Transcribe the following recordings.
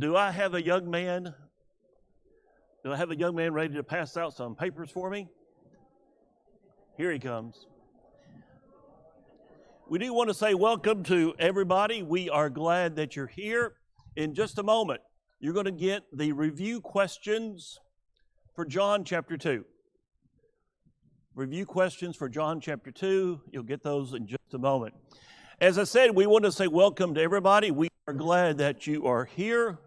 Do I have a young man? Do I have a young man ready to pass out some papers for me? Here he comes. We do want to say welcome to everybody. We are glad that you're here. In just a moment, you're going to get the review questions for John chapter 2. Review questions for John chapter 2. You'll get those in just a moment. As I said, we want to say welcome to everybody. We are glad that you are here.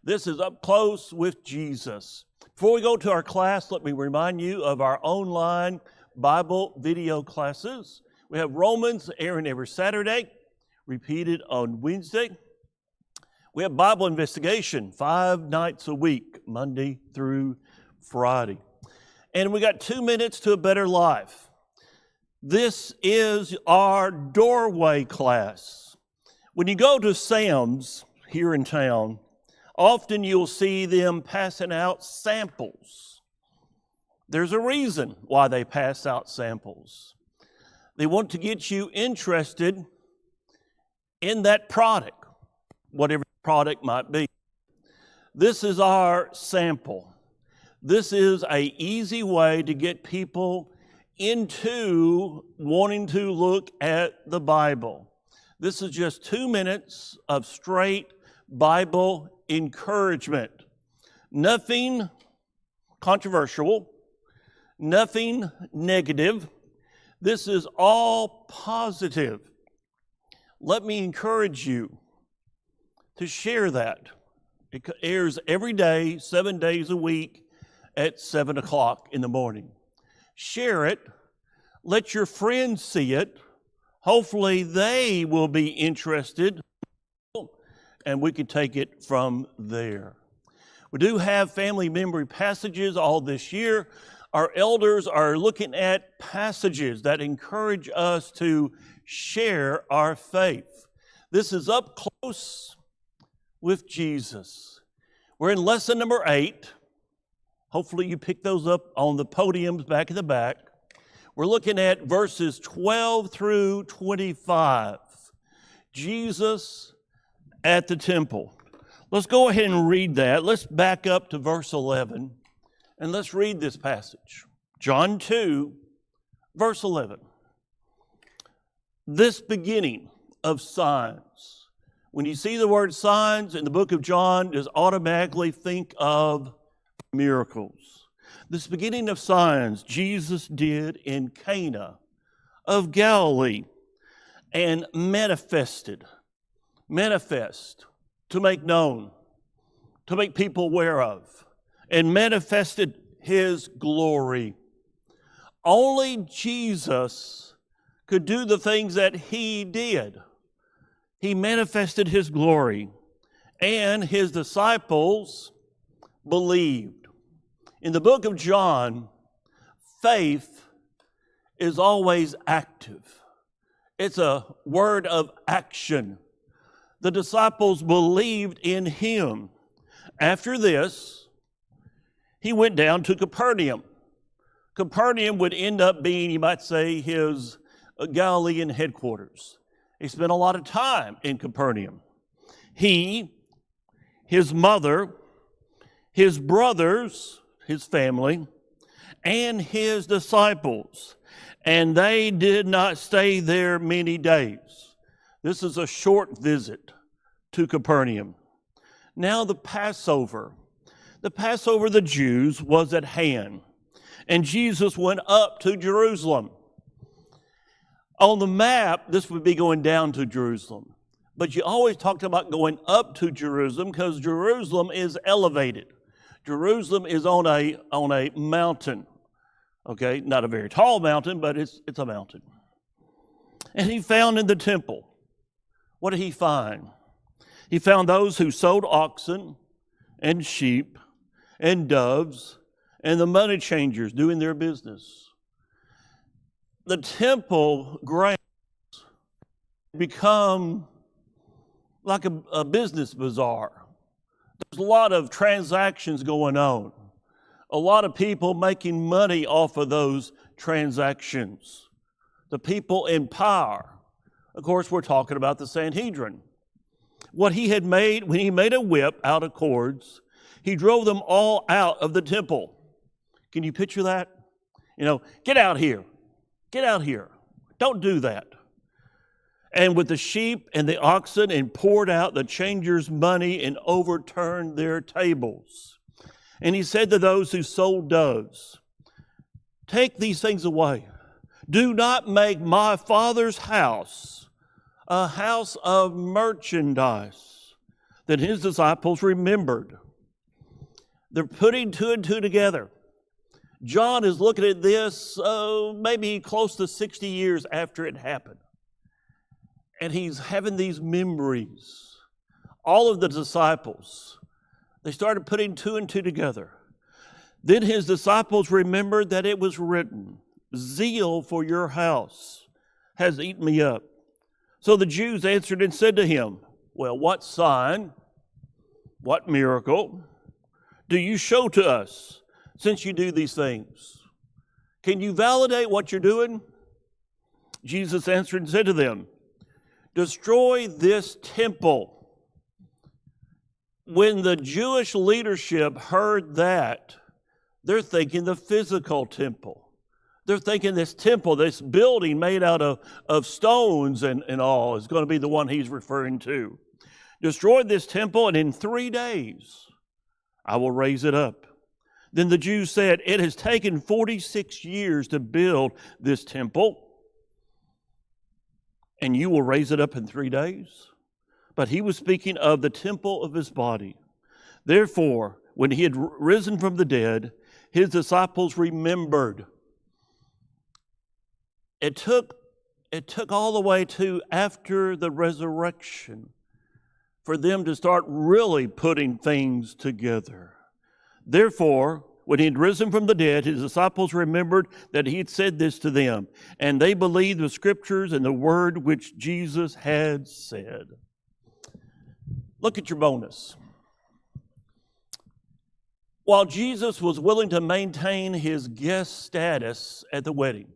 This is Up Close with Jesus. Before we go to our class, let me remind you of our online Bible video classes. We have Romans airing every Saturday, repeated on Wednesday. We have Bible investigation 5 nights a week, Monday through Friday. And we got 2 minutes to a better life. This is our doorway class. When you go to Sam's here in town, often you'll see them passing out samples. There's a reason why they pass out samples. They want to get you interested in that product, whatever the product might be. This is our sample. This is an easy way to get people into wanting to look at the Bible. This is just 2 minutes of straight Bible encouragement. Nothing controversial, nothing negative. This is all positive. Let me encourage you to share that. It airs every day, 7 days a week at 7 o'clock in the morning. Share it. Let your friends see it. Hopefully they will be interested, and we can take it from there. We do have family memory passages all this year. Our elders are looking at passages that encourage us to share our faith. This is Up Close with Jesus. We're in lesson number 8. Hopefully you pick those up on the podiums back in the back. We're looking at verses 12 through 25. Jesus at the temple. Let's go ahead and read that. Let's back up to verse 11 and let's read this passage. John 2, verse 11. This beginning of signs. When you see the word signs in the book of John, just automatically think of miracles. This beginning of signs Jesus did in Cana of Galilee and manifest, to make known, to make people aware of, and manifested his glory. Only Jesus could do the things that he did. He manifested his glory, and his disciples believed. In the book of John, faith is always active. It's a word of action. The disciples believed in him. After this, he went down to Capernaum. Capernaum would end up being, you might say, his Galilean headquarters. He spent a lot of time in Capernaum. He, his mother, his brothers, his family, and his disciples, and they did not stay there many days. This is a short visit to Capernaum. Now the Passover of the Jews was at hand, and Jesus went up to Jerusalem. On the map, this would be going down to Jerusalem, but you always talked about going up to Jerusalem because Jerusalem is elevated. Jerusalem is on a mountain, okay? Not a very tall mountain, but it's a mountain. And he found in the temple, what did he find? He found those who sold oxen and sheep and doves and the money changers doing their business. The temple grounds become like a business bazaar. There's a lot of transactions going on. A lot of people making money off of those transactions. The people in power. Of course, we're talking about the Sanhedrin. what he had made, when he made a whip out of cords, he drove them all out of the temple. Can you picture that? Get out here. Get out here. Don't do that. And with the sheep and the oxen, and poured out the changers' money and overturned their tables. And he said to those who sold doves, take these things away. Do not make my Father's house a house of merchandise. Then his disciples remembered. They're putting two and two together. John is looking at this maybe close to 60 years after it happened. And he's having these memories. All of the disciples, they started putting two and two together. Then his disciples remembered that it was written, zeal for your house has eaten me up. So the Jews answered and said to him, well, what sign, what miracle do you show to us since you do these things? Can you validate what you're doing? Jesus answered and said to them, destroy this temple. When the Jewish leadership heard that, they're thinking the physical temple. They're thinking this temple, this building made out of stones and all is going to be the one he's referring to. Destroy this temple, and in 3 days I will raise it up. Then the Jews said, it has taken 46 years to build this temple, and you will raise it up in 3 days? But he was speaking of the temple of his body. Therefore, when he had risen from the dead, his disciples remembered. It took all the way to after the resurrection for them to start really putting things together. Therefore, when he had risen from the dead, his disciples remembered that he had said this to them, and they believed the scriptures and the word which Jesus had said. Look at your bonus. While Jesus was willing to maintain his guest status at the wedding,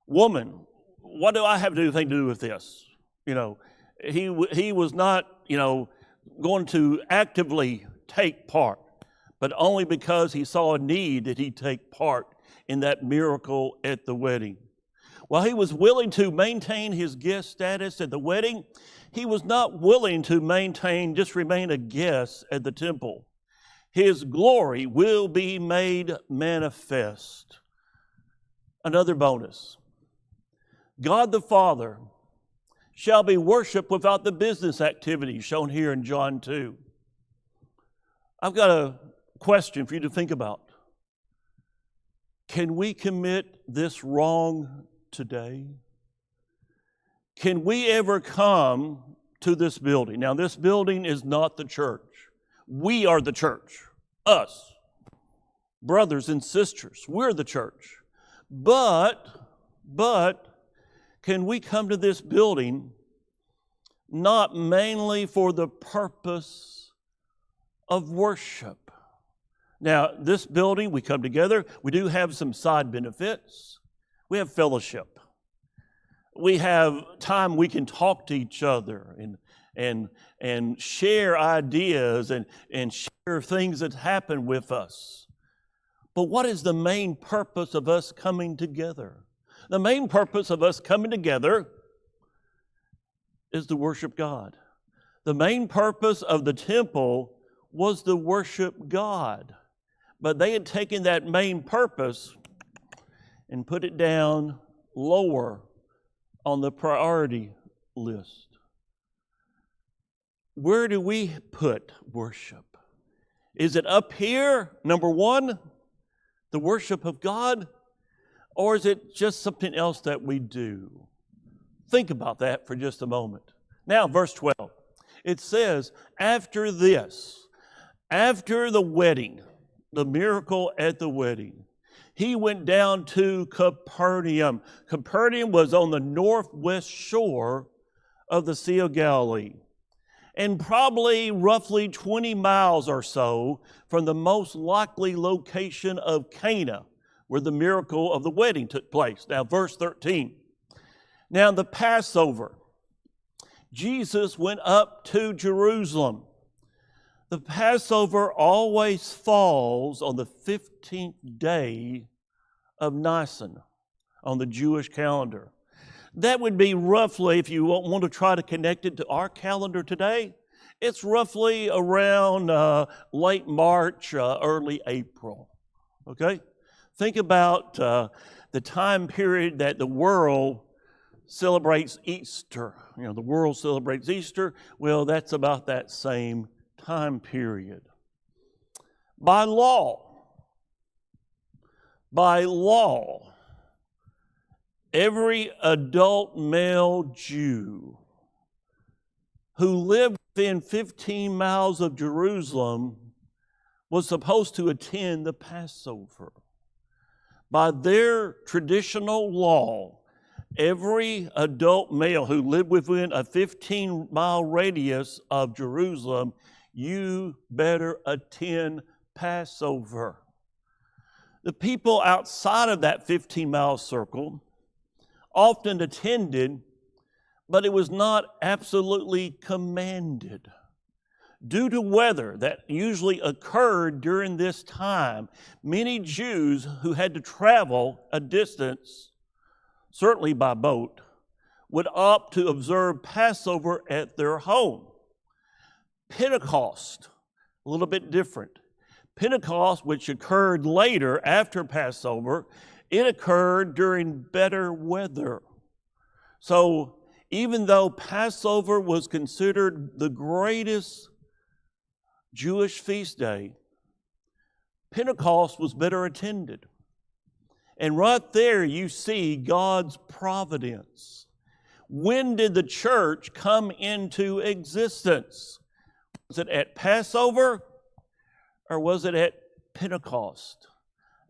woman, what do I have anything to do with this? He was not, going to actively take part, but only because he saw a need did he take part in that miracle at the wedding. While he was willing to maintain his guest status at the wedding, he was not willing to remain a guest at the temple. His glory will be made manifest. Another bonus. God the Father shall be worshiped without the business activities shown here in John 2. I've got a question for you to think about. Can we commit this wrong today? Can we ever come to this building? Now, this building is not the church. We are the church. Us. Brothers and sisters. We're the church. But can we come to this building not mainly for the purpose of worship? Now, this building, we come together. We do have some side benefits. We have fellowship. We have time we can talk to each other and share ideas and share things that happen with us. But what is the main purpose of us coming together? The main purpose of us coming together is to worship God. The main purpose of the temple was to worship God. But they had taken that main purpose and put it down lower on the priority list. Where do we put worship? Is it up here, number one, the worship of God? Or is it just something else that we do? Think about that for just a moment. Now, verse 12. It says, after this, after the wedding, the miracle at the wedding, he went down to Capernaum. Capernaum was on the northwest shore of the Sea of Galilee, and probably roughly 20 miles or so from the most likely location of Cana, where the miracle of the wedding took place. Now, verse 13. Now, the Passover. Jesus went up to Jerusalem. The Passover always falls on the 15th day of Nisan on the Jewish calendar. That would be roughly, if you want to try to connect it to our calendar today, it's roughly around late March, early April. Okay? Think about the time period that the world celebrates Easter. You know, the world celebrates Easter. Well, that's about that same time period. By law, every adult male Jew who lived within 15 miles of Jerusalem was supposed to attend the Passover. By their traditional law, every adult male who lived within a 15-mile radius of Jerusalem, you better attend Passover. The people outside of that 15-mile circle often attended, but it was not absolutely commanded. Due to weather that usually occurred during this time, many Jews who had to travel a distance, certainly by boat, would opt to observe Passover at their home. Pentecost, a little bit different. Pentecost, which occurred later after Passover, it occurred during better weather. So even though Passover was considered the greatest Jewish feast day, Pentecost was better attended. And right there you see God's providence. When did the church come into existence? Was it at Passover or was it at Pentecost?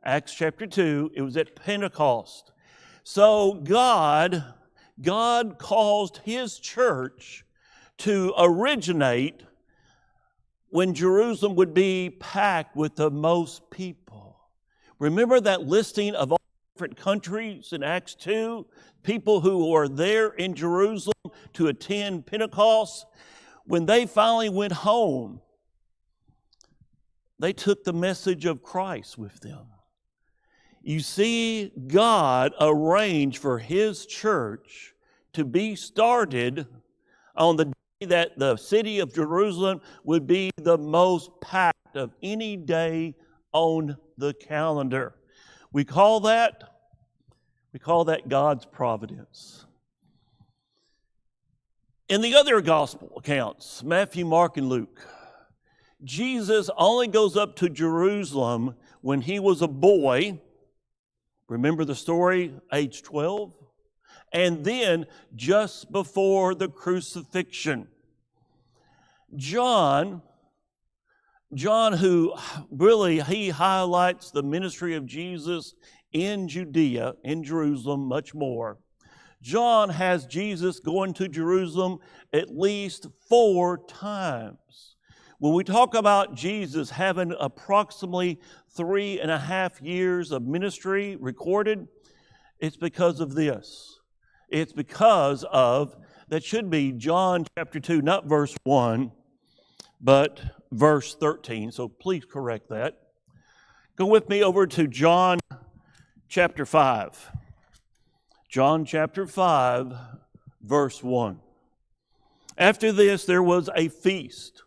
Acts chapter 2, it was at Pentecost. So God caused His church to originate when Jerusalem would be packed with the most people. Remember that listing of all different countries in Acts 2? People who were there in Jerusalem to attend Pentecost. When they finally went home, they took the message of Christ with them. You see, God arranged for His church to be started on the day that the city of Jerusalem would be the most packed of any day on the calendar. We call that God's providence. In the other gospel accounts, Matthew, Mark, and Luke, Jesus only goes up to Jerusalem when He was a boy. Remember the story, age 12? And then just before the crucifixion. John, who really, he highlights the ministry of Jesus in Judea, in Jerusalem, much more. John has Jesus going to Jerusalem at least 4 times. When we talk about Jesus having approximately 3.5 years of ministry recorded, it's because of this. It's because of, that should be John chapter 2, not verse 1, but verse 13. So please correct that. Go with me over to John chapter 5. John chapter 5, verse 1. After this, there was a feast.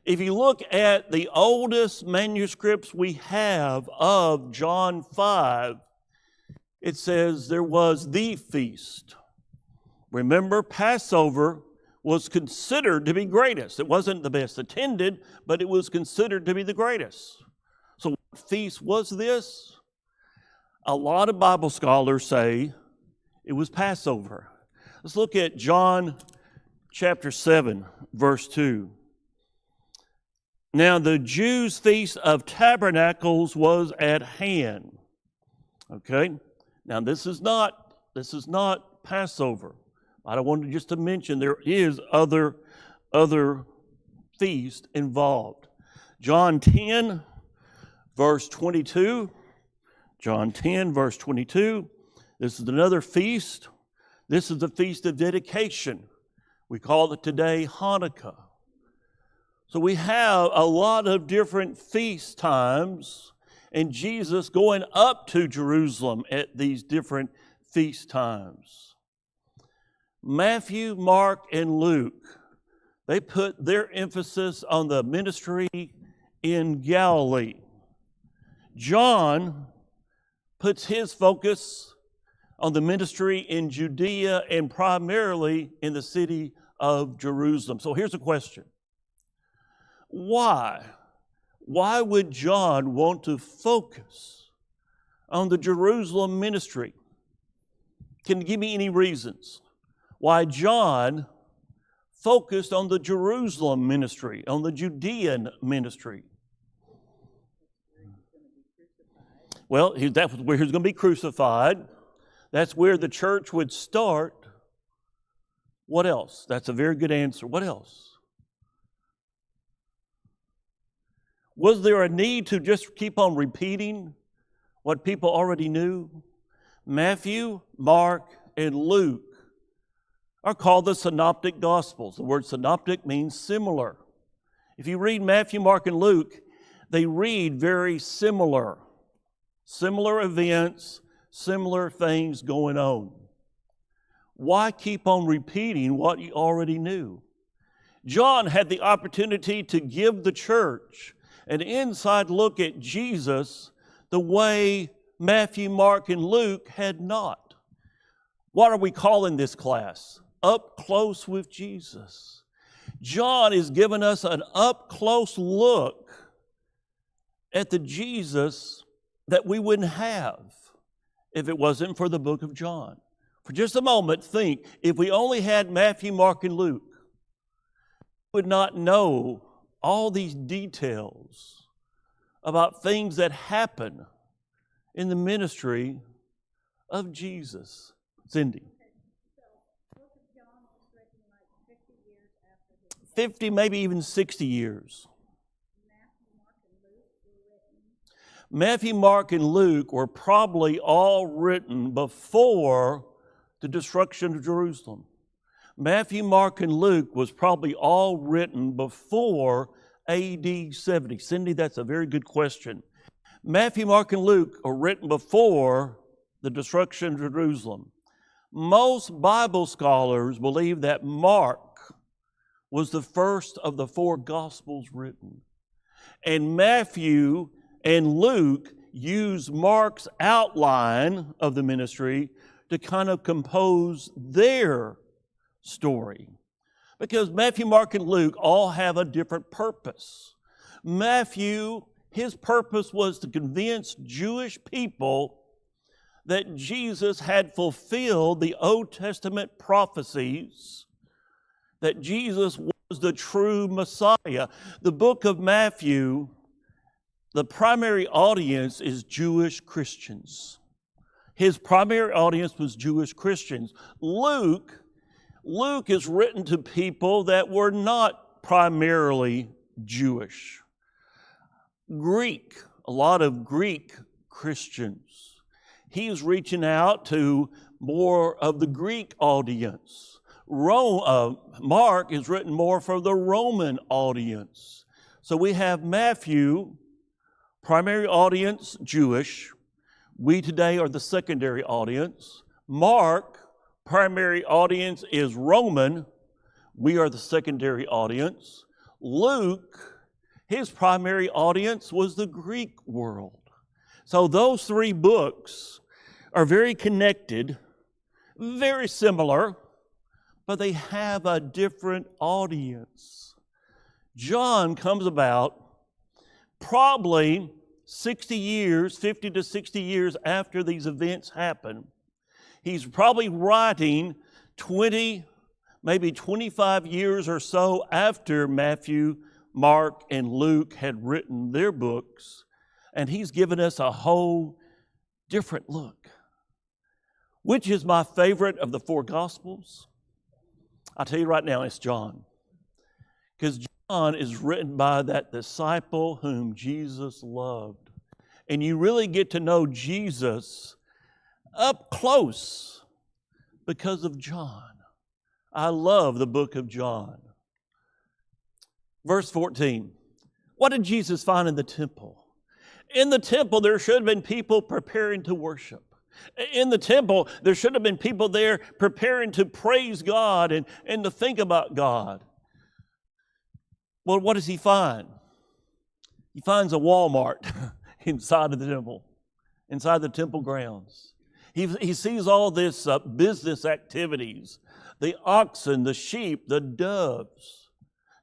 If you look at the oldest manuscripts we have of John 5, it says there was the feast. Remember, Passover was considered to be greatest. It wasn't the best attended, but it was considered to be the greatest. So what feast was this? A lot of Bible scholars say it was Passover. Let's look at John chapter 7, verse 2. Now the Jews' feast of tabernacles was at hand. Okay? Now this is not Passover. I wanted just to mention there is other feast involved. John 10, verse 22. John 10, verse 22. This is another feast. This is the Feast of Dedication. We call it today Hanukkah. So we have a lot of different feast times, and Jesus going up to Jerusalem at these different feast times. Matthew, Mark, and Luke, they put their emphasis on the ministry in Galilee. John puts his focus on the ministry in Judea and primarily in the city of Jerusalem. So here's a question. Why? Why would John want to focus on the Jerusalem ministry? Can you give me any reasons why John focused on the Jerusalem ministry, on the Judean ministry? Well, that's where he's going to be crucified. That's where the church would start. What else? That's a very good answer. What else? Was there a need to just keep on repeating what people already knew? Matthew, Mark, and Luke are called the Synoptic Gospels. The word synoptic means similar. If you read Matthew, Mark, and Luke, they read very similar. Similar events, similar things going on. Why keep on repeating what you already knew? John had the opportunity to give the church an inside look at Jesus the way Matthew, Mark, and Luke had not. What are we calling this class? Up Close with Jesus. John is giving us an up-close look at the Jesus that we wouldn't have if it wasn't for the book of John. For just a moment, think, if we only had Matthew, Mark, and Luke, we would not know all these details about things that happen in the ministry of Jesus. Cindy. 50, maybe even 60 years. Matthew, Mark, and Luke were probably all written before the destruction of Jerusalem. Matthew, Mark, and Luke was probably all written before AD 70. Cindy, that's a very good question. Matthew, Mark, and Luke are written before the destruction of Jerusalem. Most Bible scholars believe that Mark was the first of the 4 Gospels written. And Matthew and Luke use Mark's outline of the ministry to kind of compose their story. Because Matthew, Mark, and Luke all have a different purpose. Matthew, his purpose was to convince Jewish people that Jesus had fulfilled the Old Testament prophecies, that Jesus was the true Messiah. The book of Matthew, the primary audience is Jewish Christians. His primary audience was Jewish Christians. Luke is written to people that were not primarily Jewish. Greek, a lot of Greek Christians. He's reaching out to more of the Greek audience. Mark is written more for the Roman audience. So we have Matthew, primary audience, Jewish. We today are the secondary audience. Mark, primary audience is Roman. We are the secondary audience. Luke, his primary audience was the Greek world. So those 3 books are very connected, very similar, but they have a different audience. John comes about probably 50 to 60 years after these events happen. He's probably writing 20, maybe 25 years or so after Matthew, Mark, and Luke had written their books, and he's given us a whole different look. Which is my favorite of the 4 Gospels? I'll tell you right now, it's John. Because John is written by that disciple whom Jesus loved. And you really get to know Jesus up close because of John. I love the book of John. Verse 14. What did Jesus find in the temple? In the temple, there should have been people preparing to worship. In the temple, there should have been people there preparing to praise God and to think about God. Well, what does he find? He finds a Walmart inside of the temple, inside the temple grounds. He sees all this business activities, the oxen, the sheep, the doves.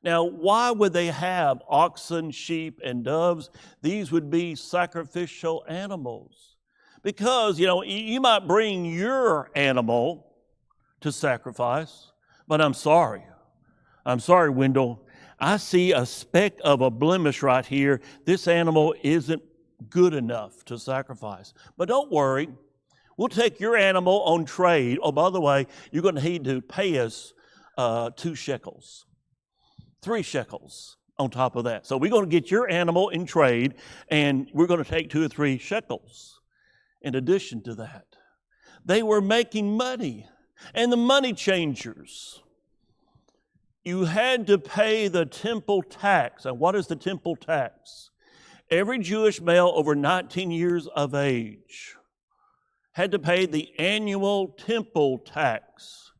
Now, why would they have oxen, sheep, and doves? These would be sacrificial animals. Because, you might bring your animal to sacrifice, but I'm sorry, Wendell. I see a speck of a blemish right here. This animal isn't good enough to sacrifice. But don't worry. We'll take your animal on trade. Oh, by the way, you're going to need to pay us 2 shekels, 3 shekels on top of that. So we're going to get your animal in trade, and we're going to take 2 or 3 shekels in addition to that. They were making money. And the money changers, you had to pay the temple tax. And what is the temple tax? Every Jewish male over 19 years of age had to pay the annual temple tax.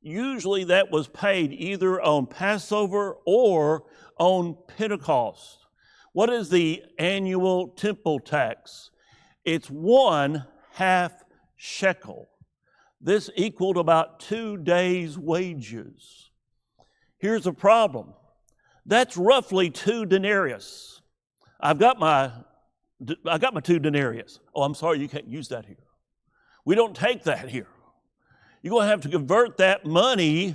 Usually that was paid either on Passover or on Pentecost. What is the annual temple tax? It's 1/2 shekel. This equaled about 2 days' wages. Here's the problem. That's roughly 2 denarius. I got my 2 denarius. Oh, I'm sorry, you can't use that here. We don't take that here. You're going to have to convert that money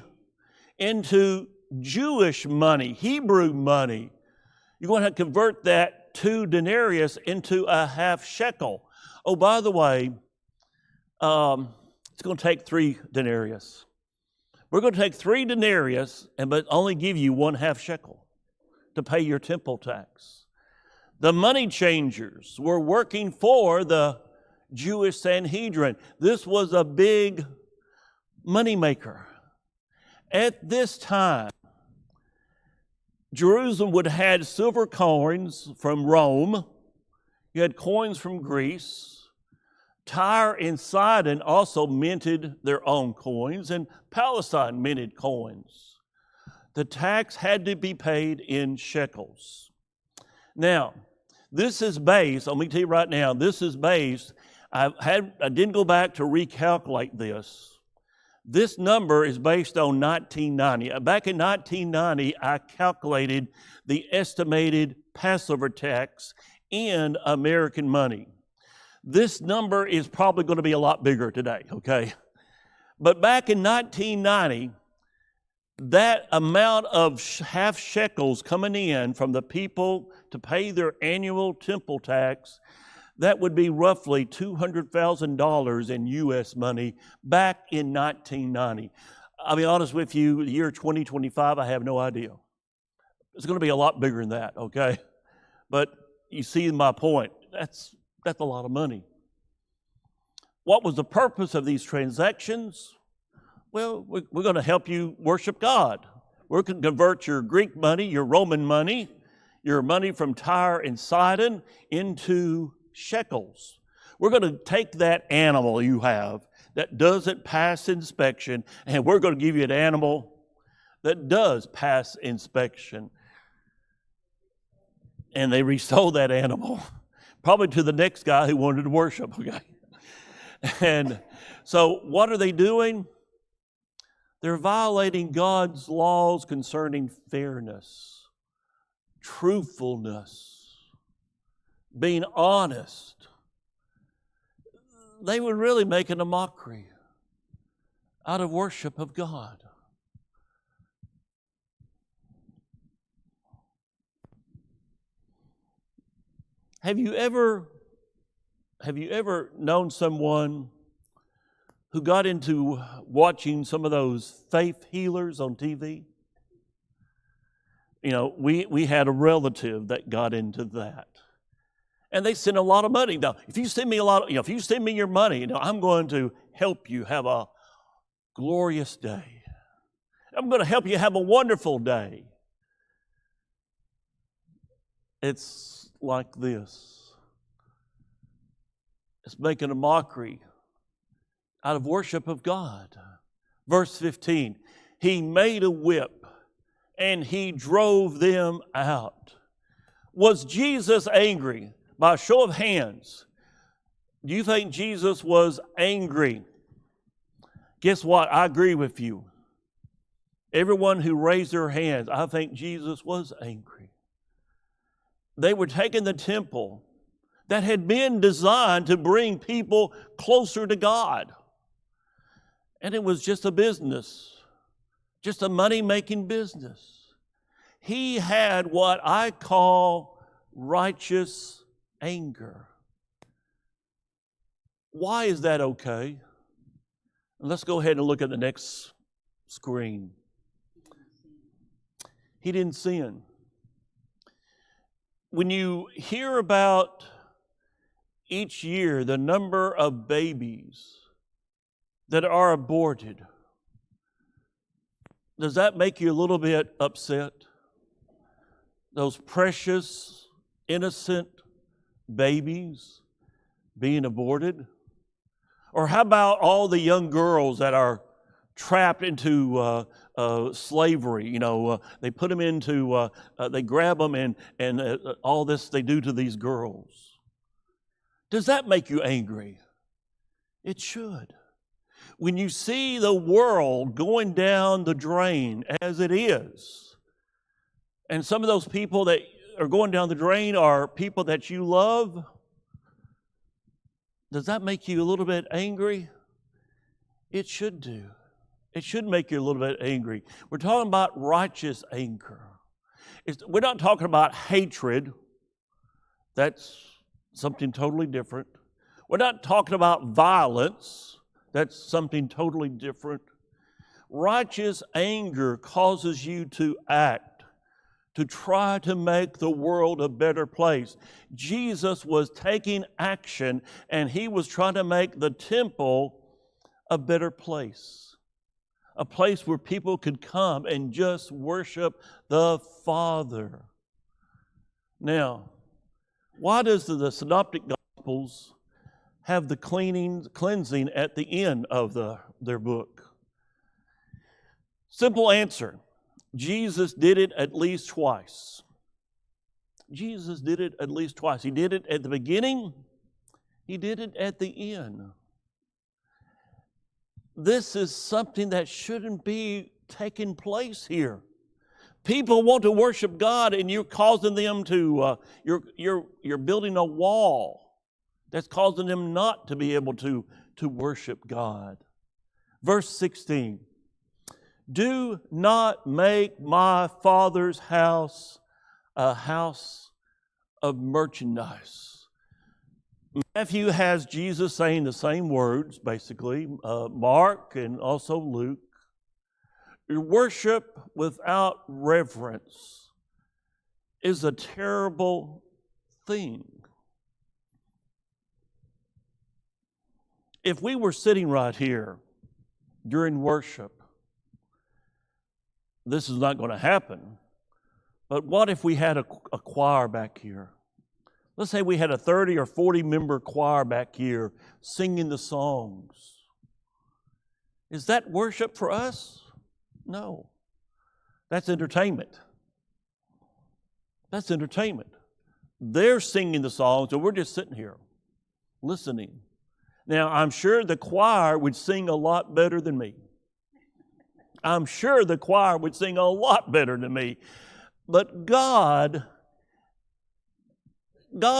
into Jewish money, Hebrew money. You're going to have to convert that 2 denarius into 1/2 shekel. Oh, by the way, it's going to take 3 denarius. We're going to take 3 denarius, but only give you 1/2 shekel to pay your temple tax. The money changers were working for the Jewish Sanhedrin. This was a big money maker. At this time, Jerusalem would have had silver coins from Rome. You had coins from Greece. Tyre and Sidon also minted their own coins, and Palestine minted coins. The tax had to be paid in shekels. Now, this is based, let me tell you right now, this is based, I didn't go back to recalculate this. This number is based on 1990. Back in 1990, I calculated the estimated Passover tax in American money. This number is probably going to be a lot bigger today, okay? But back in 1990, that amount of 1/2 shekels coming in from the people to pay their annual temple tax, that would be roughly $200,000 in U.S. money back in 1990. I'll be honest with you, the year 2025, I have no idea. It's going to be a lot bigger than that, okay? But you see my point. That's a lot of money. What was the purpose of these transactions? Well, we're going to help you worship God. We're going to convert your Greek money, your Roman money, your money from Tyre and Sidon into shekels. We're going to take that animal you have that doesn't pass inspection, and we're going to give you an animal that does pass inspection. And they resold that animal, probably to the next guy who wanted to worship, okay? And so what are they doing? They're violating God's laws concerning fairness, truthfulness, being honest. They were really making a mockery out of worship of God. Have you ever known someone who got into watching some of those faith healers on TV? You know, we had a relative that got into that. And they sent a lot of money. Now, if you send me if you send me your money, I'm going to help you have a glorious day. I'm going to help you have a wonderful day. It's like this. It's making a mockery out of worship of God. Verse 15, he made a whip and he drove them out. Was Jesus angry? By a show of hands, do you think Jesus was angry? Guess what? I agree with you. Everyone who raised their hands, I think Jesus was angry. They were taking the temple that had been designed to bring people closer to God. And it was just a business, just a money-making business. He had what I call righteous anger. Why is that okay? Let's go ahead and look at the next screen. He didn't sin. When you hear about each year the number of babies that are aborted, does that make you a little bit upset? Those precious, innocent babies being aborted? Or how about all the young girls that are trapped into slavery? You know, they put them into, they grab them and all this they do to these girls. Does that make you angry? It should. When you see the world going down the drain as it is, and some of those people that are going down the drain are people that you love, does that make you a little bit angry? It should do. It should make you a little bit angry. We're talking about righteous anger. We're not talking about hatred. That's something totally different. We're not talking about violence. That's something totally different. Righteous anger causes you to act, to try to make the world a better place. Jesus was taking action, and he was trying to make the temple a better place, a place where people could come and just worship the Father. Now, why does the Synoptic Gospels have the cleansing at the end of their book? Simple answer. Jesus did it at least twice. Jesus did it at least twice. He did it at the beginning. He did it at the end. This is something that shouldn't be taking place here. People want to worship God, and you're causing them to, you're building a wall that's causing them not to be able to worship God. Verse 16. Do not make my Father's house a house of merchandise. Matthew has Jesus saying the same words, basically. Mark and also Luke. Worship without reverence is a terrible thing. If we were sitting right here during worship, this is not going to happen. But what if we had a choir back here? Let's say we had a 30 or 40 member choir back here singing the songs. Is that worship for us? No. That's entertainment. That's entertainment. They're singing the songs and we're just sitting here listening. Now, I'm sure the choir would sing a lot better than me. I'm sure the choir would sing a lot better than me. But God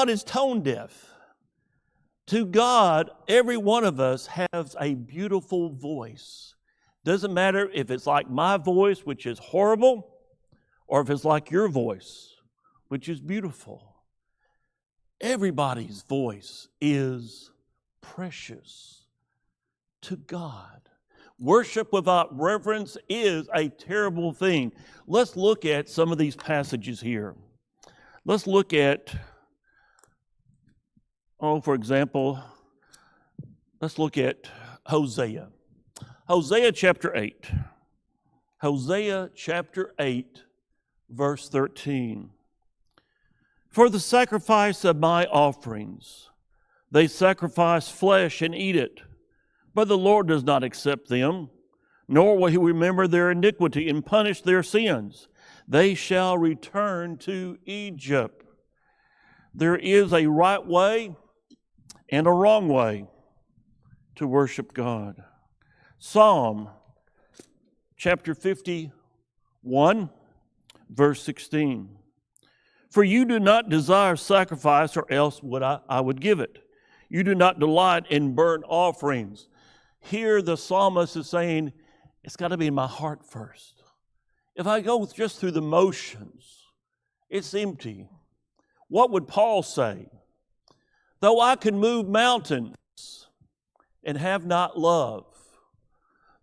is tone deaf. To God, every one of us has a beautiful voice. Doesn't matter if it's like my voice, which is horrible, or if it's like your voice, which is beautiful. Everybody's voice is precious to God. Worship without reverence is a terrible thing. Let's look at some of these passages here. Let's look at, for example, let's look at Hosea. Hosea chapter 8. Hosea chapter 8, verse 13. For the sacrifice of my offerings, they sacrifice flesh and eat it, but the Lord does not accept them, nor will he remember their iniquity and punish their sins. They shall return to Egypt. There is a right way and a wrong way to worship God. Psalm chapter 51, verse 16. For you do not desire sacrifice, or else would I would give it. You do not delight in burnt offerings. Here the psalmist is saying, it's got to be in my heart first. If I go just through the motions, it's empty. What would Paul say? Though I can move mountains and have not love,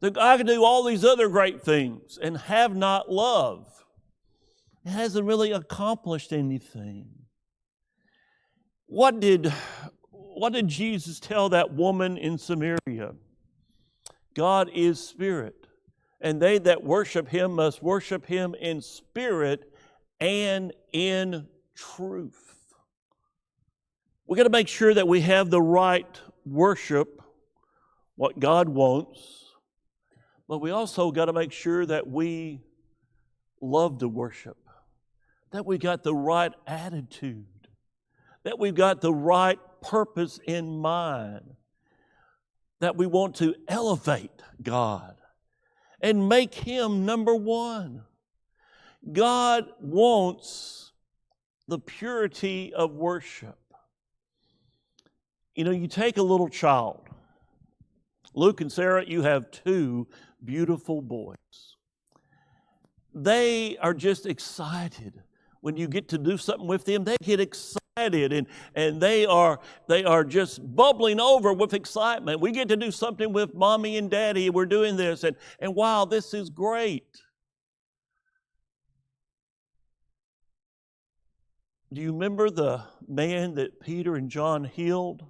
I can do all these other great things and have not love, it hasn't really accomplished anything. What did Jesus tell that woman in Samaria? God is spirit, and they that worship him must worship him in spirit and in truth. We've got to make sure that we have the right worship, what God wants, but we also got to make sure that we love to worship, that we got the right attitude, that we've got the right purpose in mind, that we want to elevate God and make him number one. God wants the purity of worship. You know, you take a little child. Luke and Sarah, you have two beautiful boys. They are just excited. When you get to do something with them, they get excited and they are just bubbling over with excitement. We get to do something with mommy and daddy. We're doing this and wow, this is great. Do you remember the man that Peter and John healed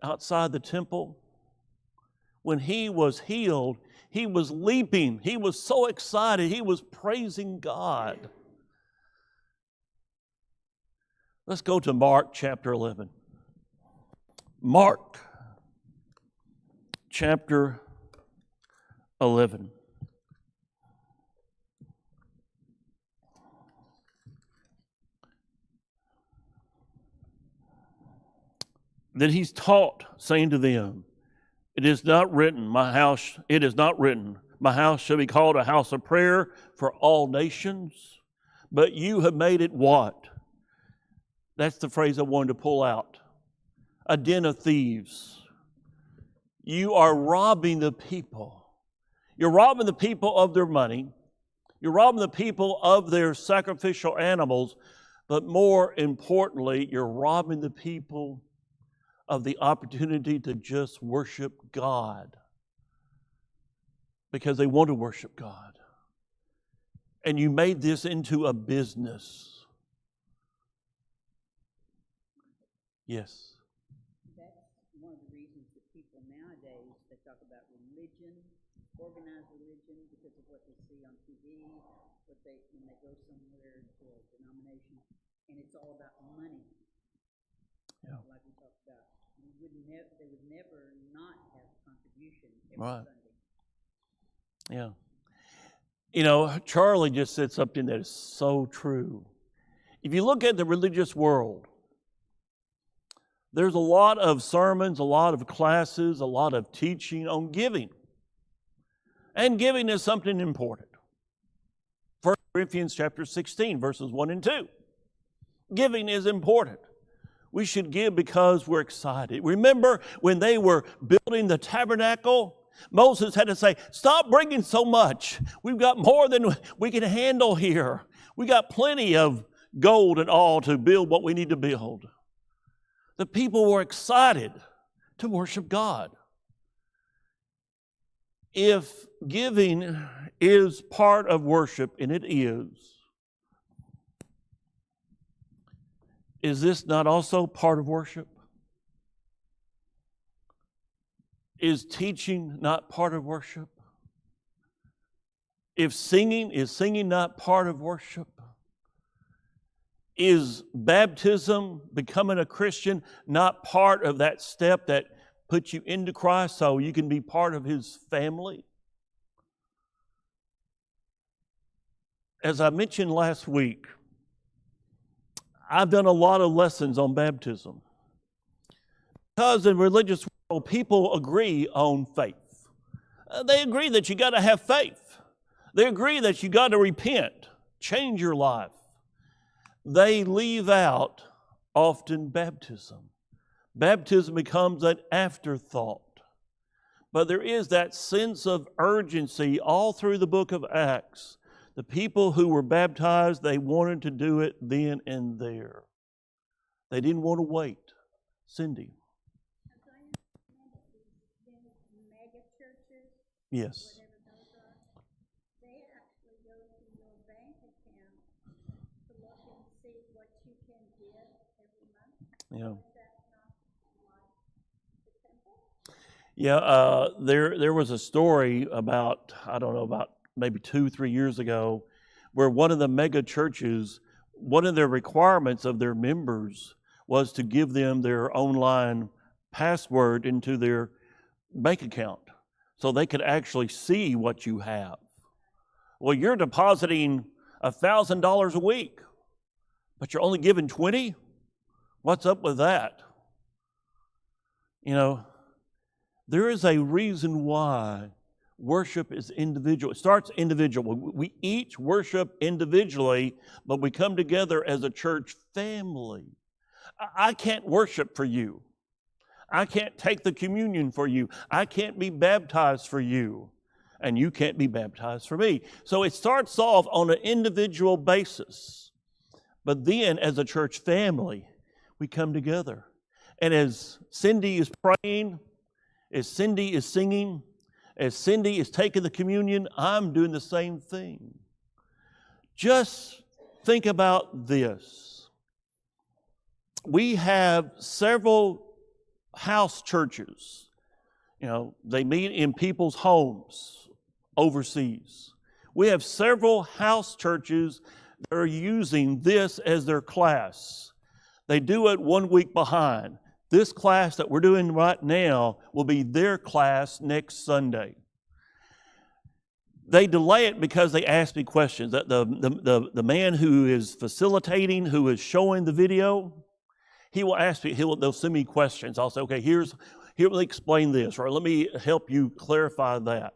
outside the temple? When he was healed, he was leaping. He was so excited. He was praising God. Let's go to Mark chapter 11. Mark chapter 11. Then he's taught, saying to them, it is not written, my house shall be called a house of prayer for all nations, but you have made it what? That's the phrase I wanted to pull out. A den of thieves. You are robbing the people. You're robbing the people of their money. You're robbing the people of their sacrificial animals. But more importantly, you're robbing the people of the opportunity to just worship God. Because they want to worship God. And you made this into a business. Yes. That's one of the reasons that people nowadays, they talk about religion, organized religion, because of what they see on TV, when they go somewhere to a denomination, and it's all about money. Yeah. Like we talked about. They would never not have contribution every Right. Sunday. Yeah. You know, Charlie just said something that is so true. If you look at the religious world, there's a lot of sermons, a lot of classes, a lot of teaching on giving. And giving is something important. 1 Corinthians chapter 16, verses 1 and 2. Giving is important. We should give because we're excited. Remember when they were building the tabernacle? Moses had to say, stop bringing so much. We've got more than we can handle here. We got plenty of gold and all to build what we need to build. The people were excited to worship God. If giving is part of worship, and it is this not also part of worship? Is teaching not part of worship? If singing, is singing not part of worship? Is baptism, becoming a Christian, not part of that step that puts you into Christ so you can be part of His family? As I mentioned last week, I've done a lot of lessons on baptism. Because in religious world, people agree on faith. They agree that you got to have faith. They agree that you got to repent, change your life. They leave out often baptism. Baptism becomes an afterthought. But there is that sense of urgency all through the book of Acts. The people who were baptized, they wanted to do it then and there. They didn't want to wait. Cindy. Mega churches, Yes. whatever those are, they actually go to your bank account to look and see what you can give every month. Yeah. Is that not like the temple? Yeah, there was a story about, I don't know, about maybe 2-3 years ago, where one of the mega churches, one of their requirements of their members was to give them their online password into their bank account so they could actually see what you have. Well, you're depositing $1,000 a week, but you're only giving 20? What's up with that? You know, there is a reason why worship is individual. It starts individual. We each worship individually, but we come together as a church family. I can't worship for you. I can't take the communion for you. I can't be baptized for you. And you can't be baptized for me. So it starts off on an individual basis. But then as a church family, we come together. And as Cindy is praying, as Cindy is singing, as Cindy is taking the communion, I'm doing the same thing. Just think about this. We have several house churches. You know, they meet in people's homes overseas. We have several house churches that are using this as their class. They do it 1 week behind. This class that we're doing right now will be their class next Sunday. They delay it because they ask me questions. The man who is facilitating, who is showing the video, he will ask me, they'll send me questions. I'll say, okay, here, let me explain this, or let me help you clarify that.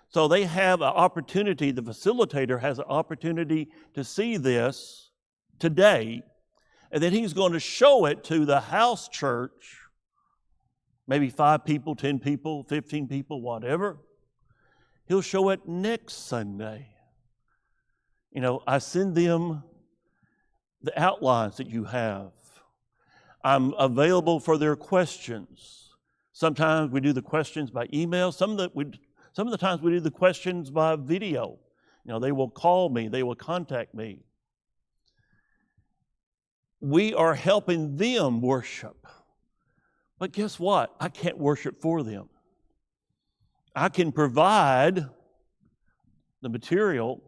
So they have an opportunity, the facilitator has an opportunity to see this today, and then he's going to show it to the house church, maybe 5 people, 10 people, 15 people, whatever. He'll show it next Sunday. You know, I send them the outlines that you have. I'm available for their questions. Sometimes we do the questions by email. Some of the times we do the questions by video. You know, they will call me, they will contact me. We are helping them worship. But guess what? I can't worship for them. I can provide the material.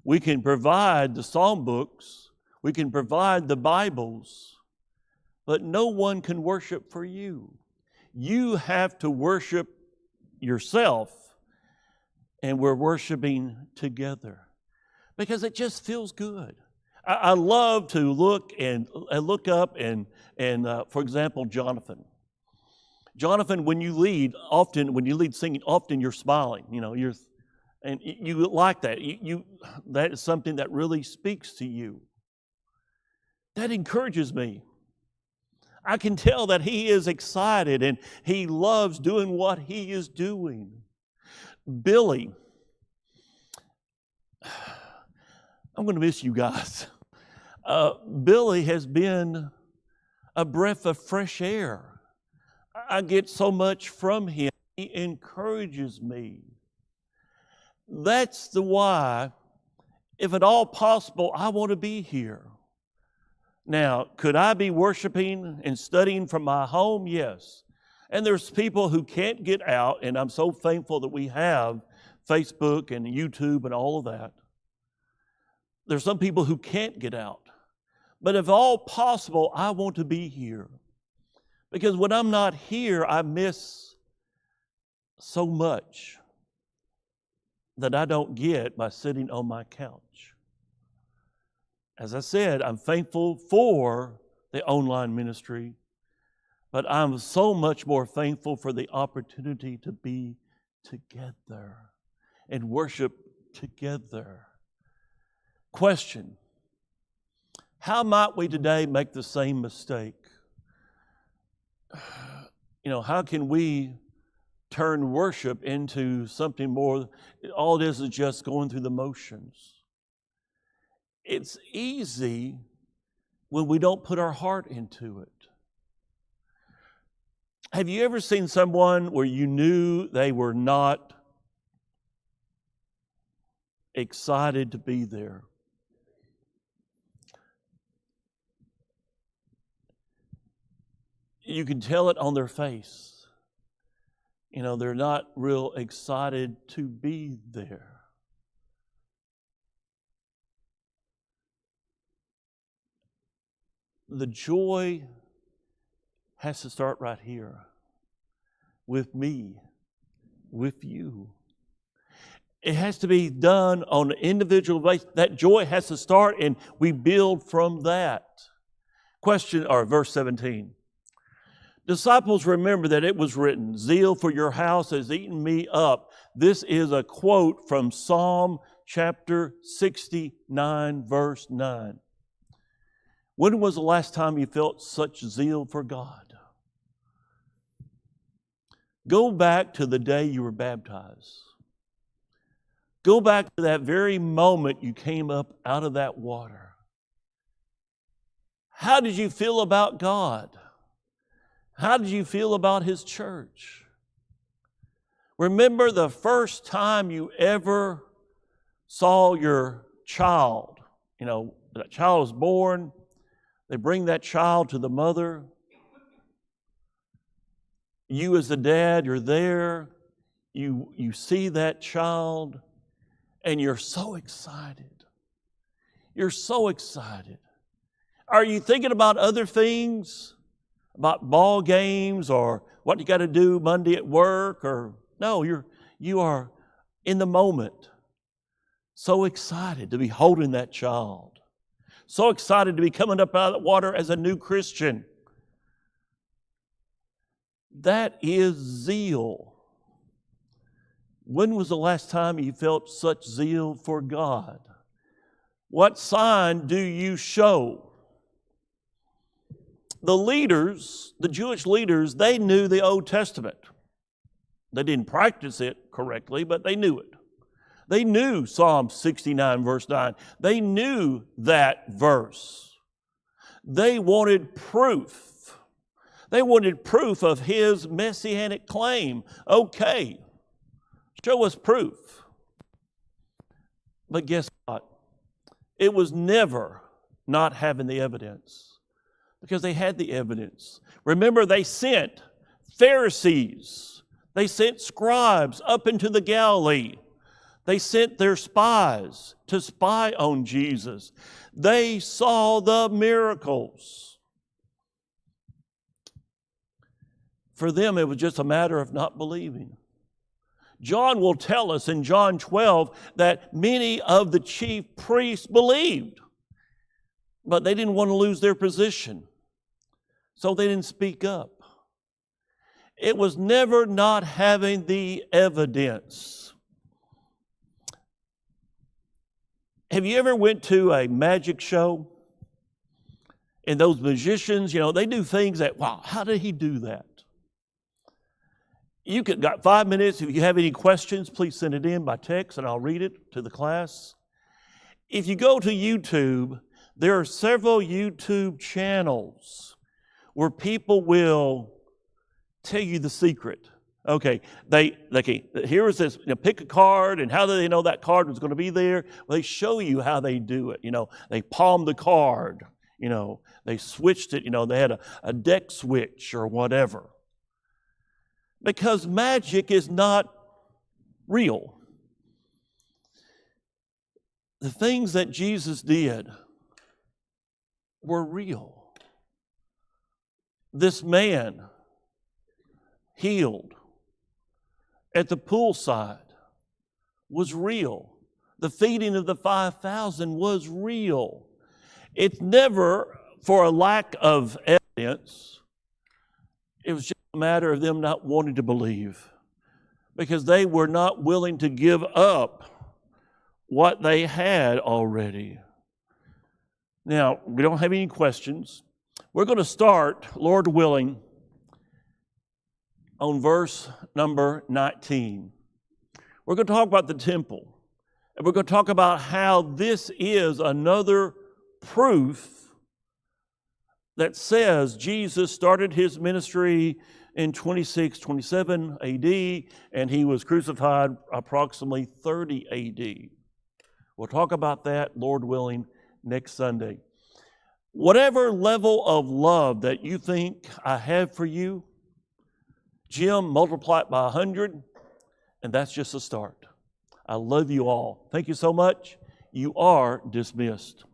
We can provide the psalm books. We can provide the Bibles. But no one can worship for you. You have to worship yourself, and we're worshiping together because it just feels good. I love to look up and for example, Jonathan. Jonathan, when you lead singing, often you're smiling. You know, and you like that. That is something that really speaks to you. That encourages me. I can tell that he is excited and he loves doing what he is doing. Billy, I'm going to miss you guys. Billy has been a breath of fresh air. I get so much from him. He encourages me. That's the why, if at all possible, I want to be here. Now, could I be worshiping and studying from my home? Yes. And there's people who can't get out, and I'm so thankful that we have Facebook and YouTube and all of that. There's some people who can't get out. But if all possible, I want to be here. Because when I'm not here, I miss so much that I don't get by sitting on my couch. As I said, I'm thankful for the online ministry, but I'm so much more thankful for the opportunity to be together and worship together. Question: how might we today make the same mistake? How can we turn worship into something more? All it is just going through the motions. It's easy when we don't put our heart into it. Have you ever seen someone where you knew they were not excited to be there? You can tell it on their face. They're not real excited to be there. The joy has to start right here with me, with you. It has to be done on an individual basis. That joy has to start, and we build from that. Verse 17. Disciples, remember that it was written, "Zeal for your house has eaten me up." This is a quote from Psalm chapter 69, verse 9. When was the last time you felt such zeal for God? Go back to the day you were baptized. Go back to that very moment you came up out of that water. How did you feel about God? How did you feel about His church? Remember the first time you ever saw your child. That child was born. They bring that child to the mother. You as the dad, you're there. You see that child, and you're so excited. You're so excited. Are you thinking about other things? About ball games or what you got to do Monday at work? Or no, you are in the moment. So excited to be holding that child. So excited to be coming up out of the water as a new Christian. That is zeal. When was the last time you felt such zeal for God? What sign do you show? The leaders, the Jewish leaders, they knew the Old Testament. They didn't practice it correctly, but they knew it. They knew Psalm 69, verse 9. They knew that verse. They wanted proof. They wanted proof of His messianic claim. Okay, show us proof. But guess what? It was never not having the evidence. Because they had the evidence. Remember, they sent Pharisees. They sent scribes up into the Galilee. They sent their spies to spy on Jesus. They saw the miracles. For them, it was just a matter of not believing. John will tell us in John 12 that many of the chief priests believed, but they didn't want to lose their position. So they didn't speak up. It was never not having the evidence. Have you ever went to a magic show? And those magicians, they do things that, wow, how did he do that? You got 5 minutes. If you have any questions, please send it in by text and I'll read it to the class. If you go to YouTube, there are several YouTube channels where people will tell you the secret. Okay, here is this, pick a card, and how do they know that card was going to be there? Well, they show you how they do it. They palm the card. They switched it. They had a deck switch or whatever. Because magic is not real. the things that Jesus did were real. This man healed at the poolside was real. The feeding of the 5,000 was real. It's never for a lack of evidence. It was just a matter of them not wanting to believe, because they were not willing to give up what they had already. Now, we don't have any questions. We're going to start, Lord willing, on verse number 19. We're going to talk about the temple, and we're going to talk about how this is another proof that says Jesus started his ministry in 27 AD, and he was crucified approximately 30 AD. We'll talk about that, Lord willing, next Sunday. Whatever level of love that you think I have for you, Jim, multiply it by 100, and that's just a start. I love you all. Thank you so much. You are dismissed.